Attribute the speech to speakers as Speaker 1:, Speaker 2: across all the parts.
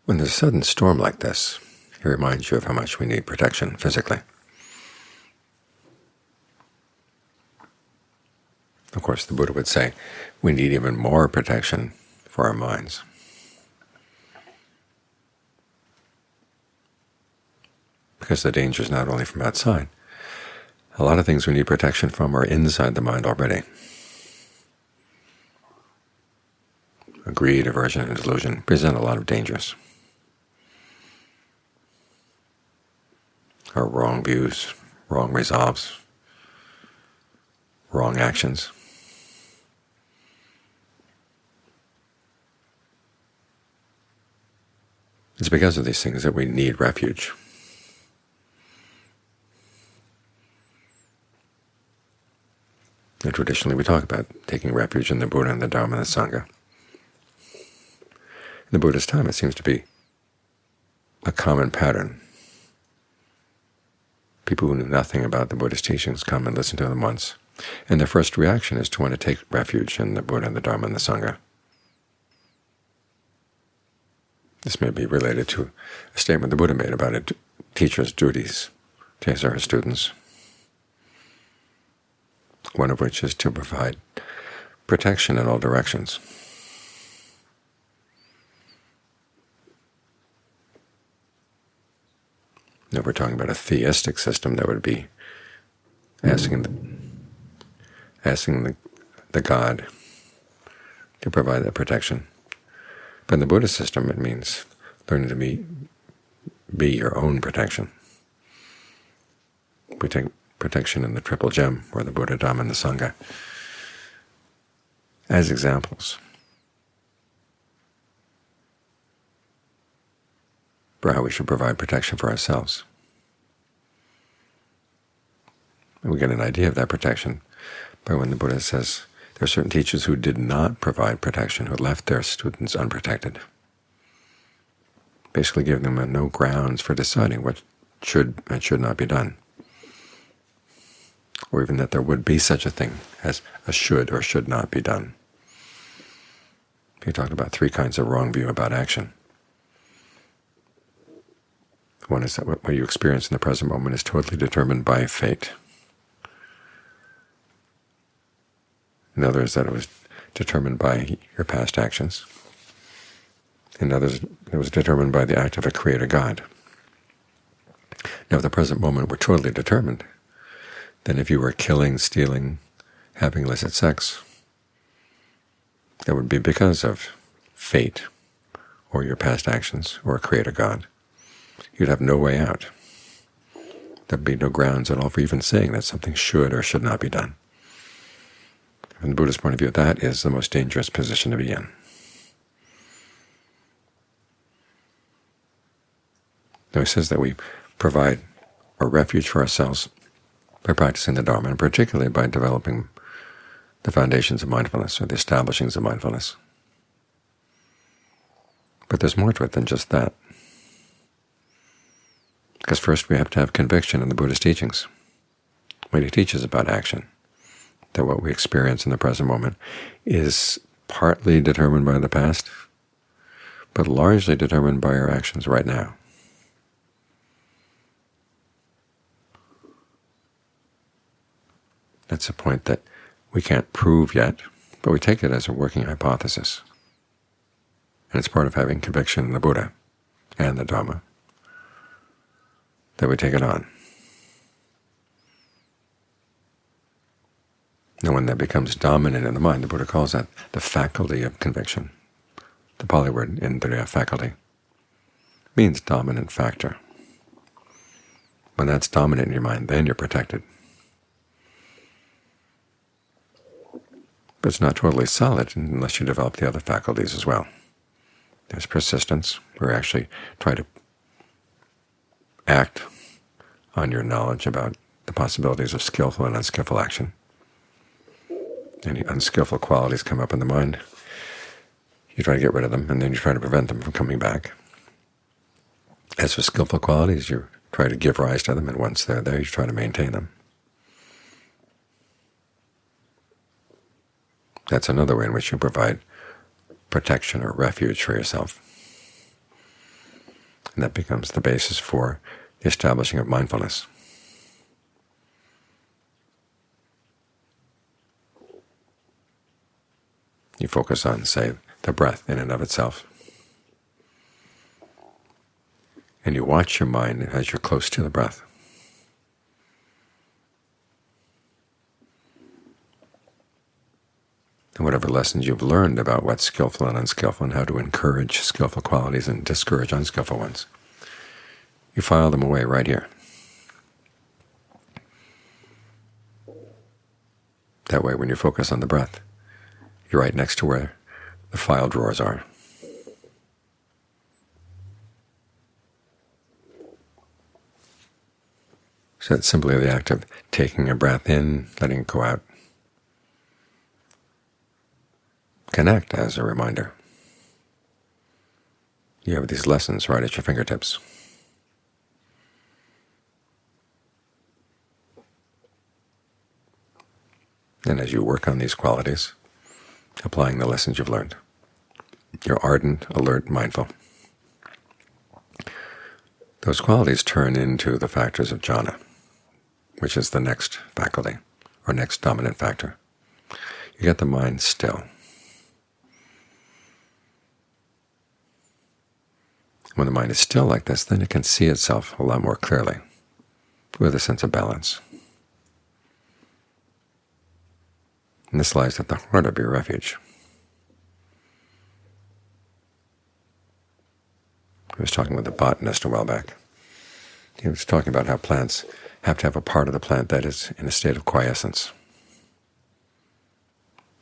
Speaker 1: When there's a sudden storm like this, it reminds you of how much we need protection physically. Of course, the Buddha would say we need even more protection for our minds. Because the danger is not only from outside. A lot of things we need protection from are inside the mind already. Greed, aversion, and delusion present a lot of dangers. Our wrong views, wrong resolves, wrong actions. It's because of these things that we need refuge. And traditionally we talk about taking refuge in the Buddha and the Dhamma and the Sangha. In the Buddha's time it seems to be a common pattern. People who knew nothing about the Buddhist teachings come and listen to them once, and their first reaction is to want to take refuge in the Buddha and the Dhamma and the Sangha. This may be related to a statement the Buddha made about a teacher's duties to his or her students, one of which is to provide protection in all directions. Now, if we're talking about a theistic system, that would be asking the God to provide that protection. But in the Buddhist system, it means learning to be your own protection. We take protection in the Triple Gem, or the Buddha, Dhamma, and the Sangha, as examples for how we should provide protection for ourselves. And we get an idea of that protection by when the Buddha says there are certain teachers who did not provide protection, who left their students unprotected, basically giving them no grounds for deciding what should and should not be done, or even that there would be such a thing as a should or should not be done. He talked about three kinds of wrong view about action. One is that what you experience in the present moment is totally determined by fate. Another is that it was determined by your past actions. And others, it was determined by the act of a Creator God. Now, if the present moment were totally determined, then if you were killing, stealing, having illicit sex, that would be because of fate or your past actions or a Creator God. You'd have no way out. There'd be no grounds at all for even saying that something should or should not be done. From the Buddhist point of view, that is the most dangerous position to be in. Now he says that we provide a refuge for ourselves by practicing the Dharma, and particularly by developing the foundations of mindfulness, or the establishings of mindfulness. But there's more to it than just that. Because first we have to have conviction in the Buddhist teachings. When he teaches about action, that what we experience in the present moment is partly determined by the past, but largely determined by our actions right now. That's a point that we can't prove yet, but we take it as a working hypothesis. And it's part of having conviction in the Buddha and the Dhamma, that we take it on. Now when that becomes dominant in the mind, the Buddha calls that the faculty of conviction. The Pali word indriya, faculty, means dominant factor. When that's dominant in your mind, then you're protected. But it's not totally solid unless you develop the other faculties as well. There's persistence, where you actually try to act on your knowledge about the possibilities of skillful and unskillful action. Any unskillful qualities come up in the mind, you try to get rid of them, and then you try to prevent them from coming back. As for skillful qualities, you try to give rise to them, and once they're there, you try to maintain them. That's another way in which you provide protection or refuge for yourself. And that becomes the basis for the establishing of mindfulness. You focus on, say, the breath in and of itself, and you watch your mind as you're close to the breath. And whatever lessons you've learned about what's skillful and unskillful and how to encourage skillful qualities and discourage unskillful ones, you file them away right here. That way, when you focus on the breath, you're right next to where the file drawers are. So it's simply the act of taking a breath in, letting it go out, can act as a reminder. You have these lessons right at your fingertips. And as you work on these qualities, applying the lessons you've learned, you're ardent, alert, mindful. Those qualities turn into the factors of jhana, which is the next faculty, or next dominant factor. You get the mind still. When the mind is still like this, then it can see itself a lot more clearly, with a sense of balance. And this lies at the heart of your refuge. I was talking with a botanist a while back. He was talking about how plants have to have a part of the plant that is in a state of quiescence.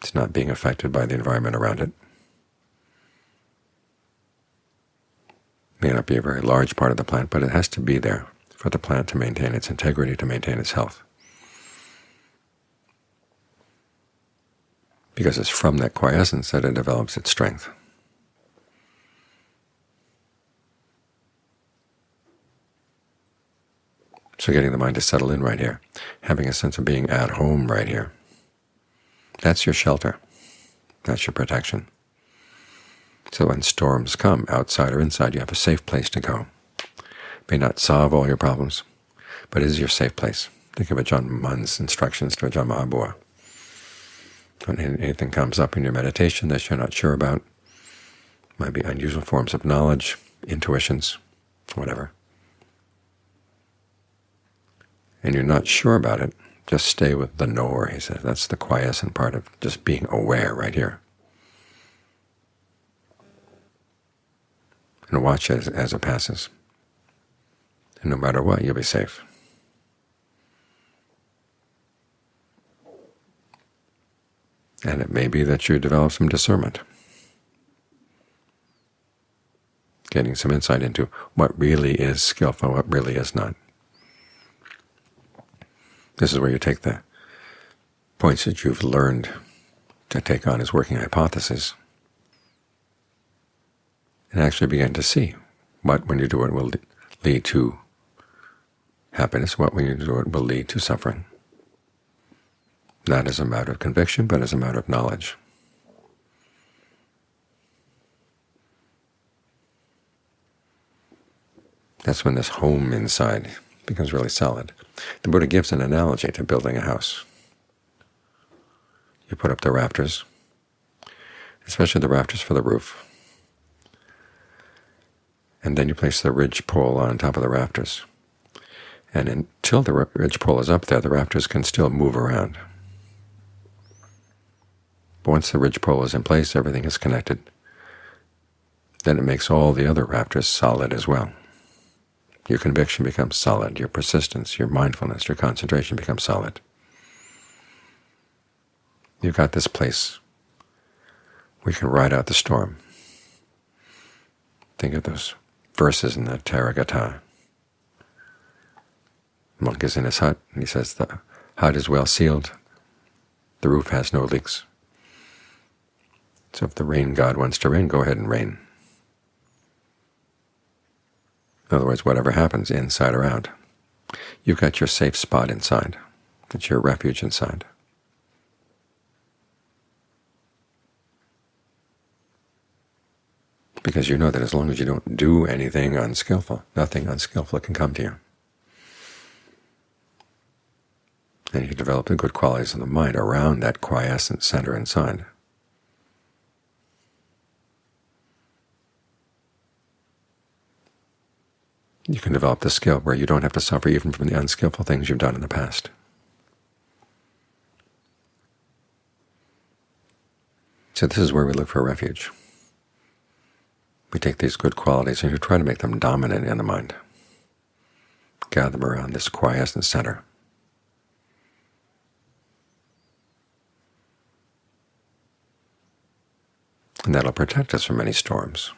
Speaker 1: It's not being affected by the environment around it. It may not be a very large part of the plant, but it has to be there for the plant to maintain its integrity, to maintain its health. Because it's from that quiescence that it develops its strength. So getting the mind to settle in right here, having a sense of being at home right here, that's your shelter, that's your protection. So when storms come, outside or inside, you have a safe place to go. It may not solve all your problems, but it is your safe place. Think of Ajahn Mun's instructions to Ajahn Mahabua. When anything comes up in your meditation that you're not sure about, might be unusual forms of knowledge, intuitions, whatever, and you're not sure about it, just stay with the knower, he says. That's the quiescent part of just being aware right here. And watch it as it passes. And no matter what, you'll be safe. And it may be that you develop some discernment, getting some insight into what really is skillful, what really is not. This is where you take the points that you've learned to take on as working hypotheses and actually begin to see what, when you do it, will lead to happiness, what, when you do it, will lead to suffering. Not as a matter of conviction, but as a matter of knowledge. That's when this home inside becomes really solid. The Buddha gives an analogy to building a house. You put up the rafters, especially the rafters for the roof, and then you place the ridge pole on top of the rafters. And until the ridge pole is up there, the rafters can still move around. But once the ridge pole is in place, everything is connected. Then it makes all the other rafters solid as well. Your conviction becomes solid, your persistence, your mindfulness, your concentration becomes solid. You've got this place where you can ride out the storm. Think of those verses in the Theravada. The monk is in his hut, and he says, the hut is well sealed, the roof has no leaks. So if the rain god wants to rain, go ahead and rain. In other words, whatever happens, inside or out, you've got your safe spot inside. It's your refuge inside. because you know that as long as you don't do anything unskillful, nothing unskillful can come to you. And you can develop the good qualities of the mind around that quiescent center inside. You can develop the skill where you don't have to suffer even from the unskillful things you've done in the past. So this is where we look for refuge. We take these good qualities and we try to make them dominant in the mind. Gather them around this quiescent center. And that'll protect us from any storms.